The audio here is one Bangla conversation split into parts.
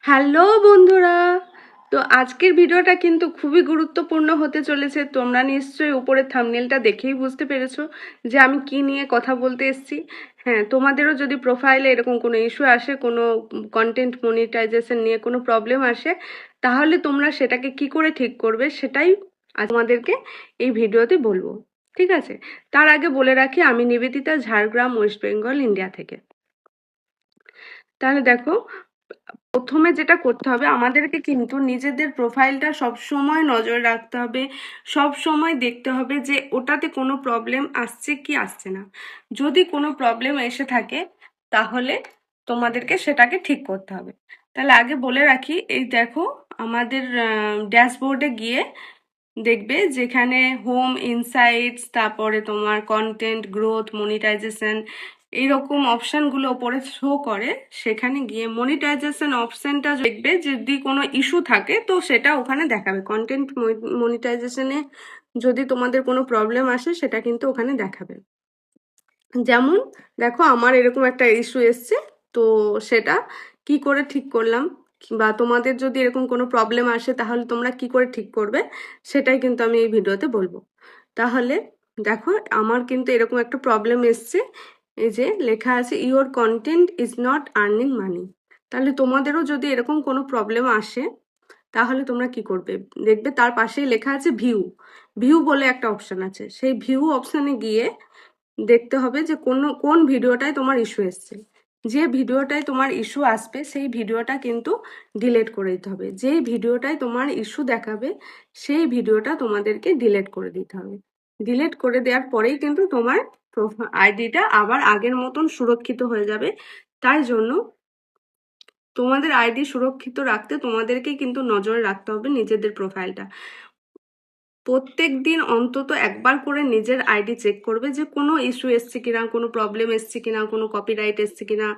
হ্যালো বন্ধুরা, তো আজকের ভিডিওটা কিন্তু খুবই গুরুত্বপূর্ণ হতে চলেছে। তোমরা নিশ্চয়ই উপরের থাম্বনেলটা দেখেই বুঝতে পেরেছো যে আমি কি নিয়ে কথা বলতে এসেছি। হ্যাঁ, তোমাদেরও যদি প্রোফাইলে এরকম কোনো ইস্যু আসে, কোনো কন্টেন্ট মনিটাইজেশন নিয়ে কোনো প্রবলেম আসে, তাহলে তোমরা সেটাকে কি করে ঠিক করবে সেটাই আজ তোমাদেরকে এই ভিডিওতে বলবো। ঠিক আছে, তার আগে বলে রাখি আমি নিবেদিতা, ঝাড়গ্রাম, ওয়েস্ট বেঙ্গল, ইন্ডিয়া থেকে। তাহলে দেখো, প্রথমে যেটা করতে হবে আমাদেরকে কিন্তু নিজেদের প্রোফাইলটা সব সময় নজর রাখতে হবে, সব সময় দেখতে হবে যে ওটাতে কোনো প্রবলেম আসছে কি আসছে না। যদি কোনো প্রবলেম এসে থাকে তাহলে তোমাদেরকে সেটাকে ঠিক করতে হবে। তাহলে আগে বলে রাখি, এই দেখো আমাদের ড্যাশবোর্ডে গিয়ে দেখবে যেখানে হোম ইনসাইটস, তারপরে তোমার কন্টেন্ট গ্রোথ, মনিটাইজেশন, এইরকম অপশানগুলো ওপরে শো করে। সেখানে গিয়ে মনিটাইজেশন অপশানটা দেখবে, যদি কোনো ইস্যু থাকে তো সেটা ওখানে দেখাবে। কন্টেন্ট মনিটাইজেশনে যদি তোমাদের কোনো প্রবলেম আসে সেটা কিন্তু ওখানে দেখাবে। যেমন দেখো আমার এরকম একটা ইস্যু এসছে, তো সেটা কি করে ঠিক করলাম, বা তোমাদের যদি এরকম কোনো প্রবলেম আসে তাহলে তোমরা কি করে ঠিক করবে সেটাই কিন্তু আমি এই ভিডিওতে বলবো। তাহলে দেখো আমার কিন্তু এরকম একটা প্রবলেম এসছে, এই যে লেখা আছে your content is not earning money. তাহলে তোমাদেরও যদি এরকম কোনো প্রবলেম আসে তাহলে তোমরা কি করবে, দেখবে তার পাশেই লেখা আছে ভিউ। ভিউ বলে একটা অপশন আছে, সেই ভিউ অপশানে গিয়ে দেখতে হবে যে কোন ভিডিওটায় তোমার ইস্যু এসছে। যে ভিডিওটায় তোমার ইস্যু আসবে সেই ভিডিওটা কিন্তু ডিলিট করে দিতে হবে। যেই ভিডিওটায় তোমার ইস্যু দেখাবে সেই ভিডিওটা তোমাদেরকে ডিলিট করে দিতে হবে। ডিলিট করে দেওয়ার পরেই কিন্তু তোমার আইডিটা আবার আগের মতন সুরক্ষিত হয়ে যাবে। তাই জন্য তোমাদের আইডি সুরক্ষিত রাখতে তোমাদেরকে কিন্তু নজরে রাখতে হবে নিজেদের প্রোফাইলটা। প্রত্যেক দিন অন্তত একবার করে নিজের আইডি চেক করবে যে কোনো ইস্যু এসছে কিনা, কোনো প্রবলেম এসছে কিনা, কোনো কপিরাইট এসছে কিনা,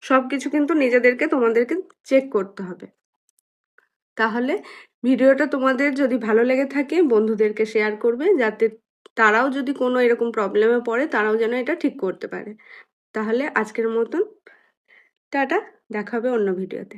সব কিছু কিন্তু তোমাদেরকে চেক করতে হবে। তাহলে ভিডিওটা তোমাদের যদি ভালো লেগে থাকে বন্ধুদেরকে শেয়ার করবে, যাতে তারাও যদি কোনো এরকম প্রবলেমে পড়ে তারাও যেন এটা ঠিক করতে পারে। তাহলে আজকের মতন টাটা, দেখা হবে অন্য ভিডিওতে।